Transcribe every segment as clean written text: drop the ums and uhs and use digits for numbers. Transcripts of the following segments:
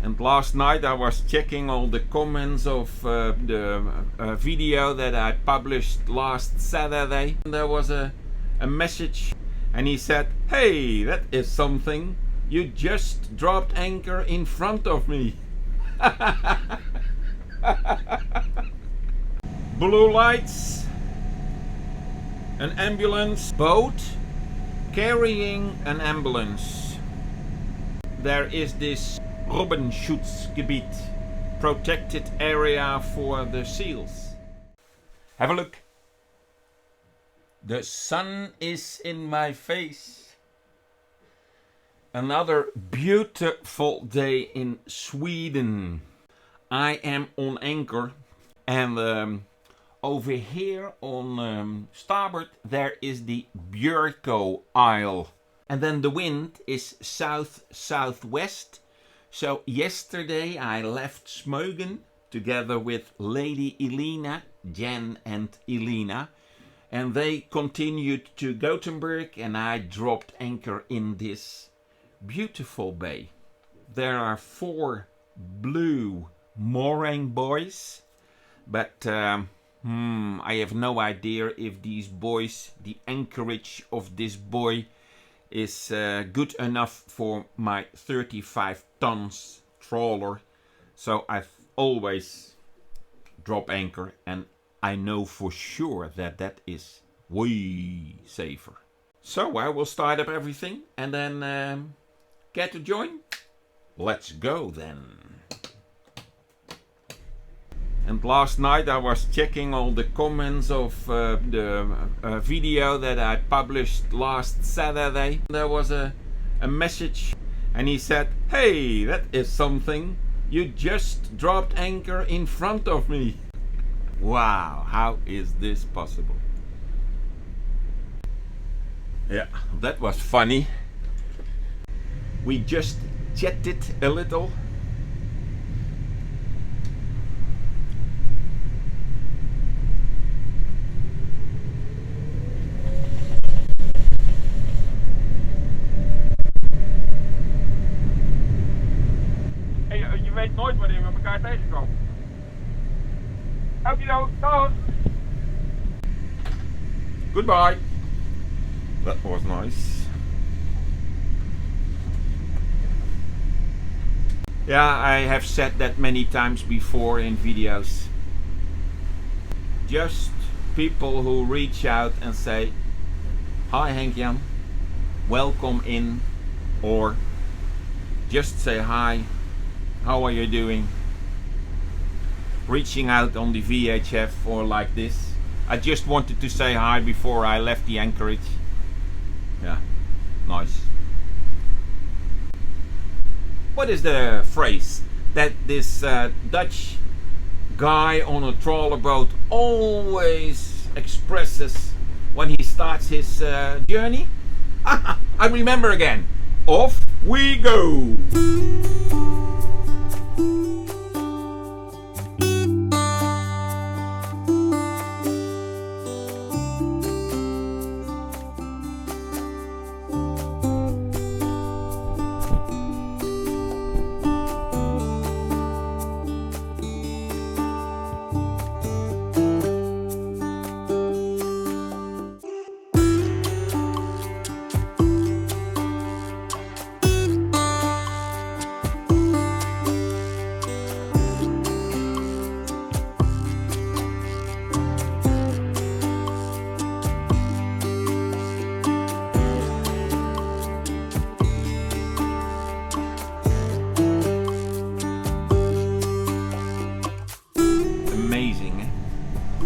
And last night I was checking all the comments of the video that I published last Saturday. And there was a message, and he said, "Hey, that is something. You just dropped anchor in front of me." Blue lights, an ambulance boat carrying an ambulance. There is this Robbenschutzgebiet, protected area for the seals. Have a look. The sun is in my face. Another beautiful day in Sweden. I am on anchor, and over here on starboard there is the Björkö Isle, and then the wind is south-southwest. So yesterday I left Smögen together with Lady Elena, Jan and Elena, and they continued to Gothenburg, and I dropped anchor in this beautiful bay. There are 4 blue mooring buoys, but I have no idea if these buoys, the anchorage of this buoy is good enough for my 35 tons trawler. So I always drop anchor, and I know for sure that that is way safer. So I will start up everything and then get to join. Let's go then. And last night I was checking all the comments of the video that I published last Saturday. There was a message, and he said, "Hey, that is something. You just dropped anchor in front of me." Wow, how is this possible? Yeah, that was funny. We just chatted a little. Je weet nooit wanneer we elkaar tegenkomen. Okido, dag! Goodbye. That was nice. Yeah, I have said that many times before in videos. Just people who reach out and say, "Hi Henk-Jan, welcome in," or just say hi, "How are you doing?" Reaching out on the VHF or like this. I just wanted to say hi before I left the anchorage. Yeah, nice. What is the phrase that this Dutch guy on a trawler boat always expresses when he starts his journey? I remember again. Off we go!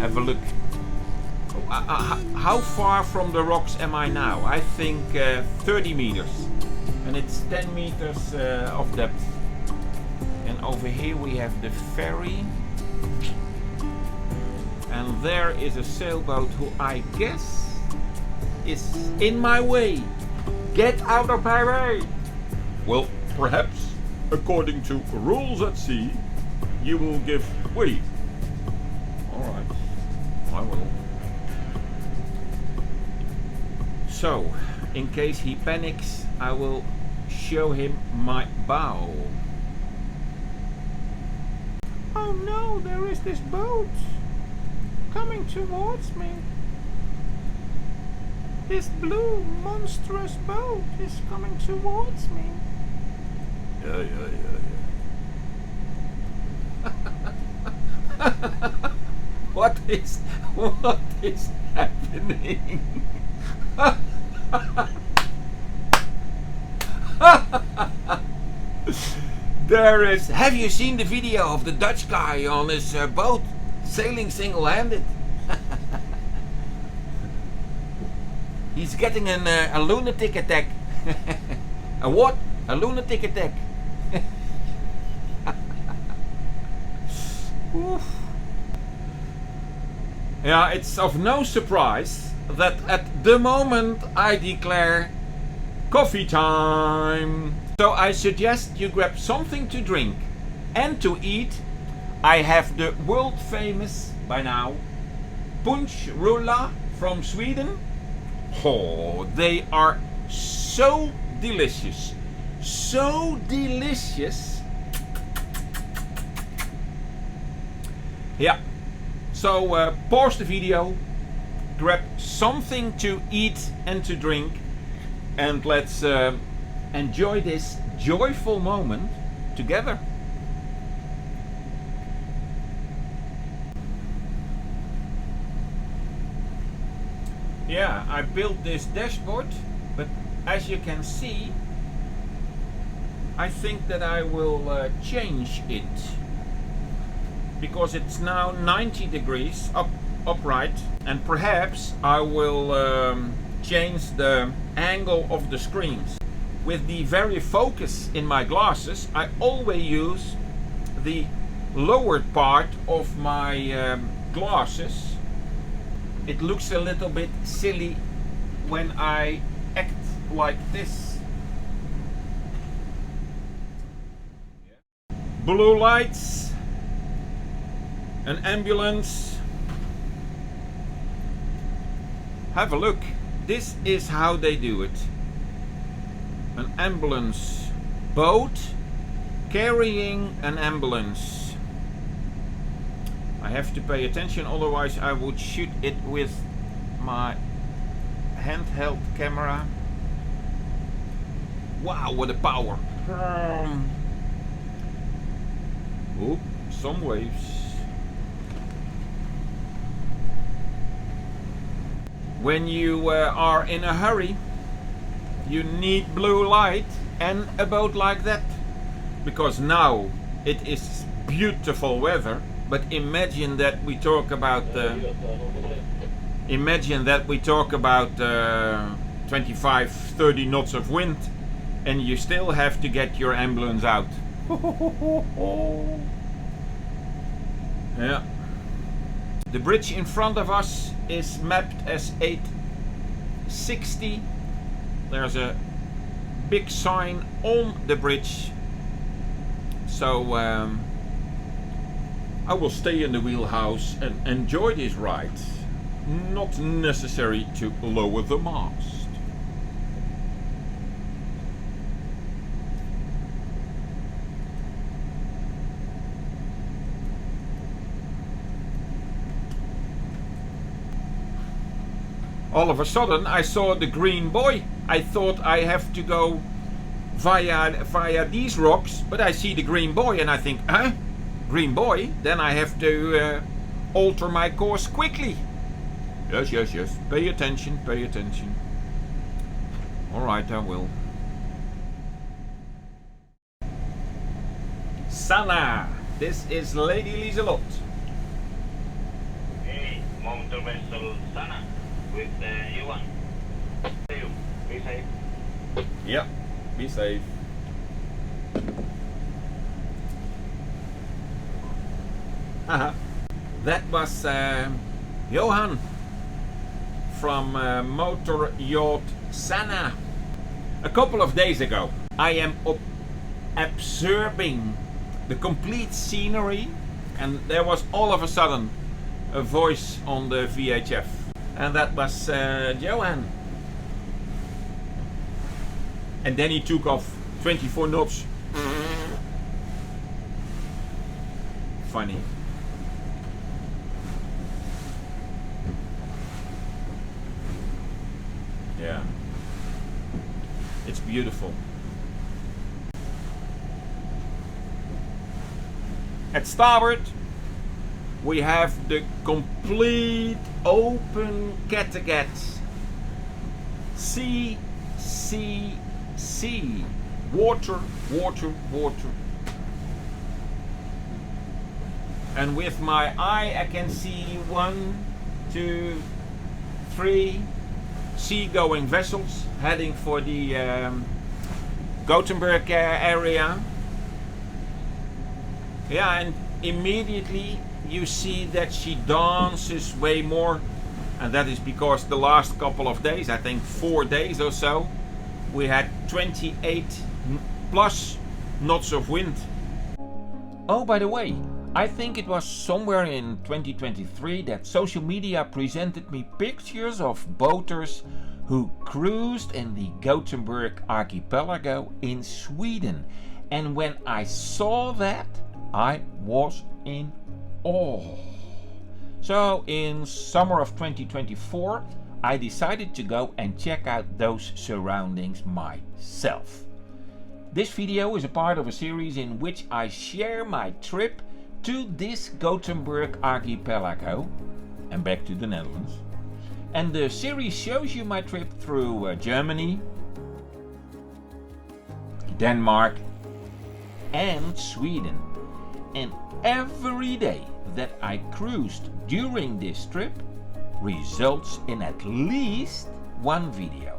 Have a look. How far from the rocks am I now? I think 30 meters. And it's 10 meters of depth. And over here we have the ferry. And there is a sailboat who I guess is in my way. Get out of my way! Well, perhaps, according to rules at sea, you will give way. Alright, I will. So, in case he panics, I will show him my bow. Oh no, there is this boat coming towards me. This blue monstrous boat is coming towards me. Yeah. What is happening? There is. Have you seen the video of the Dutch guy on his boat sailing single-handed? He's getting a lunatic attack. A what? A lunatic attack. Oof. Yeah, it's of no surprise that at the moment I declare coffee time. So I suggest you grab something to drink and to eat. I have the world famous, by now, punch rulla from Sweden. Oh, they are so delicious. So delicious. Yeah. So pause the video, grab something to eat and to drink, and let's enjoy this joyful moment together. Yeah, I built this dashboard, but as you can see, I think that I will change it, because it's now 90 degrees upright, and perhaps I will change the angle of the screens. With the very focus in my glasses, I always use the lowered part of my glasses. It looks a little bit silly when I act like this. Blue lights, an ambulance. Have a look. This is how they do it. An ambulance boat carrying an ambulance. I have to pay attention, otherwise I would shoot it with my handheld camera. Wow, what a power! Oop, some waves. When you are in a hurry, you need blue light and a boat like that, because now it is beautiful weather. But imagine that we talk about 25-30 knots of wind, and you still have to get your ambulance out. Yeah. The bridge in front of us is mapped as 860. There's a big sign on the bridge, so I will stay in the wheelhouse and enjoy this ride. Not necessary to lower the mast. All of a sudden I saw the green buoy. I thought I have to go via these rocks, but I see the green buoy and I think, huh? Green buoy? Then I have to alter my course quickly. Yes. Pay attention. Alright, I will. Sanna! This is Lady Liselot. Hey, motorvessel Sanna with Johan. See you. Be safe. Yep, be safe. That was Johan from Motor Yacht Sanna. A couple of days ago, I am observing the complete scenery, and there was all of a sudden a voice on the VHF, and that was Johan. And then he took off 24 knots. funny. Yeah. It's beautiful. At starboard, we have the complete open Kattegat. Sea, sea, sea. Water, water, water. And with my eye I can see 1, 2, 3 sea-going vessels heading for the Gothenburg area. Yeah, and immediately you see that she dances way more, and that is because the last couple of days, I think 4 days or so, we had 28 plus knots of wind. Oh, by the way, I think it was somewhere in 2023 that social media presented me pictures of boaters who cruised in the Gothenburg archipelago in Sweden. And when I saw that, I was in awe. So in summer of 2024, I decided to go and check out those surroundings myself. This video is a part of a series in which I share my trip to this Gothenburg archipelago and back to the Netherlands. And the series shows you my trip through Germany, Denmark and Sweden. And every day that I cruised during this trip results in at least one video.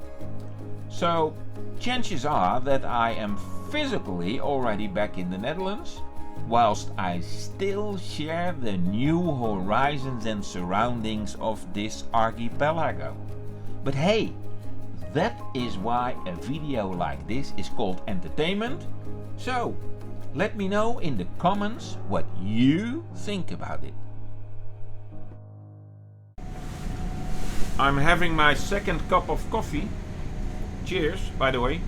So chances are that I am physically already back in the Netherlands, whilst I still share the new horizons and surroundings of this archipelago. But hey, that is why a video like this is called entertainment. So let me know in the comments what you think about it. I'm having my second cup of coffee. Cheers, by the way.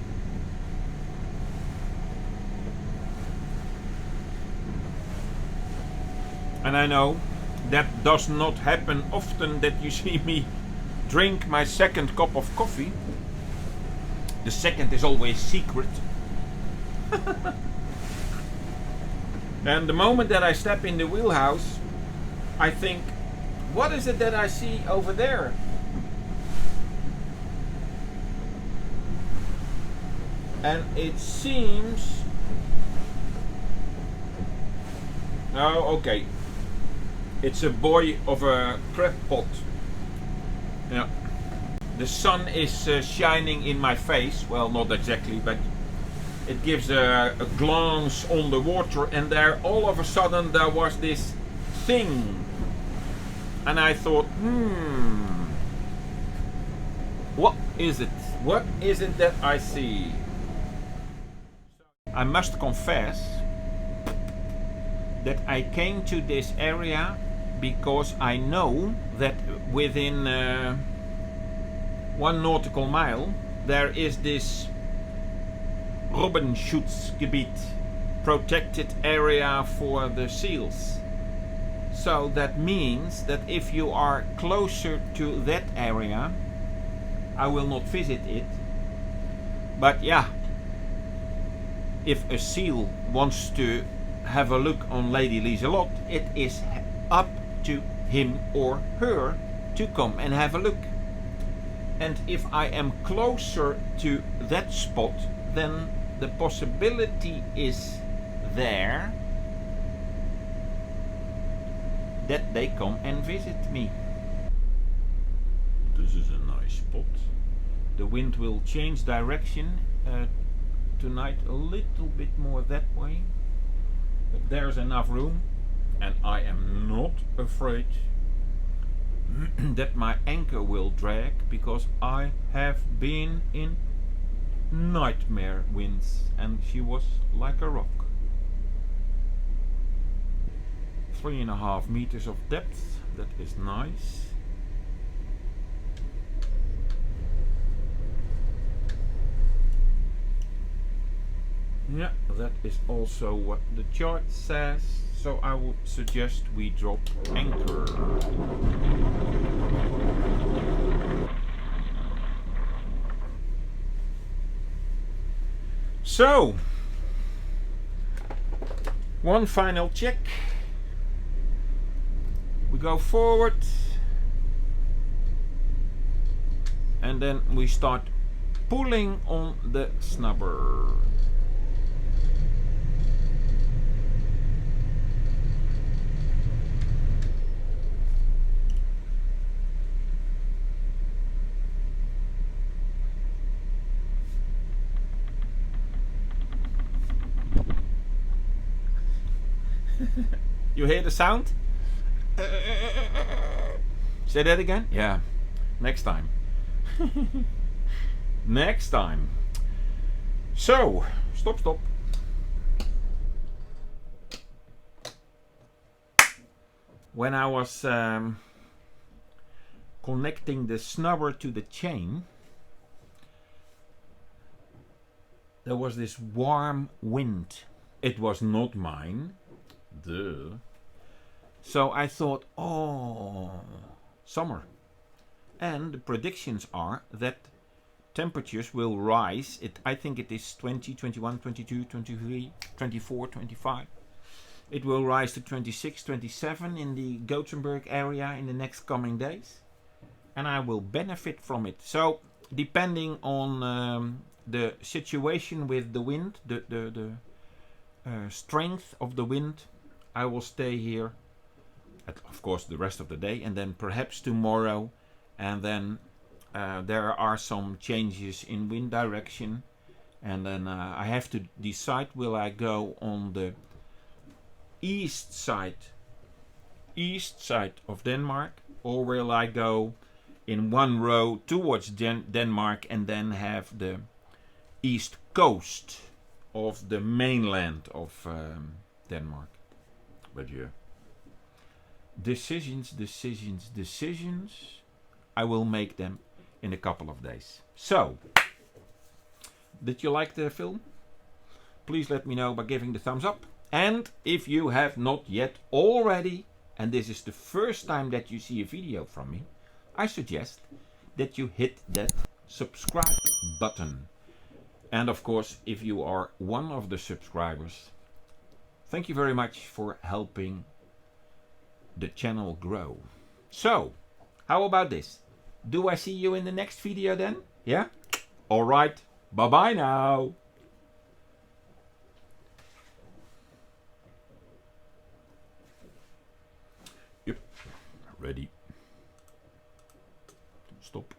And I know that does not happen often, that you see me drink my second cup of coffee. The second is always secret. And the moment that I step in the wheelhouse, I think, what is it that I see over there? And it seems... Oh, okay. It's a buoy of a crab pot. Yeah. The sun is shining in my face. Well, not exactly, but it gives a glance on the water, and there all of a sudden there was this thing. And I thought, what is it? What is it that I see? I must confess that I came to this area because I know that within 1 nautical mile there is this Robbenschutzgebiet, protected area for the seals. So that means that if you are closer to that area, I will not visit it. But yeah, if a seal wants to have a look on Lady Liselot, it is up to him or her to come and have a look. And if I am closer to that spot, then the possibility is there that they come and visit me. This is a nice spot. The wind will change direction tonight a little bit more that way. But there's enough room, and I am not afraid that my anchor will drag, because I have been in nightmare winds and she was like a rock. 3.5 meters of depth, that is nice. Yeah, that is also what the chart says. So I would suggest we drop anchor. So, one final check. We go forward. And then we start pulling on the snubber. You hear the sound? Say that again? Yeah. Next time. Next time. So, stop. When I was connecting the snubber to the chain, there was this warm wind. It was not mine. Duh. So I thought, oh, summer. And the predictions are that temperatures will rise. I think it is 20, 21, 22, 23, 24, 25. It will rise to 26, 27 in the Gothenburg area in the next coming days. And I will benefit from it. So, depending on the situation with the wind, the strength of the wind, I will stay here, of course, the rest of the day, and then perhaps tomorrow, and then there are some changes in wind direction, and then I have to decide, will I go on the east side of Denmark, or will I go in one row towards Denmark and then have the east coast of the mainland of Denmark. But yeah, decisions. I will make them in a couple of days. So, did you like the film? Please let me know by giving the thumbs up. And if you have not yet already, and this is the first time that you see a video from me, I suggest that you hit that subscribe button. And of course, if you are one of the subscribers, thank you very much for helping the channel grow. So, how about this? Do I see you in the next video then? Yeah? Alright, bye bye now. Yep, ready. Stop.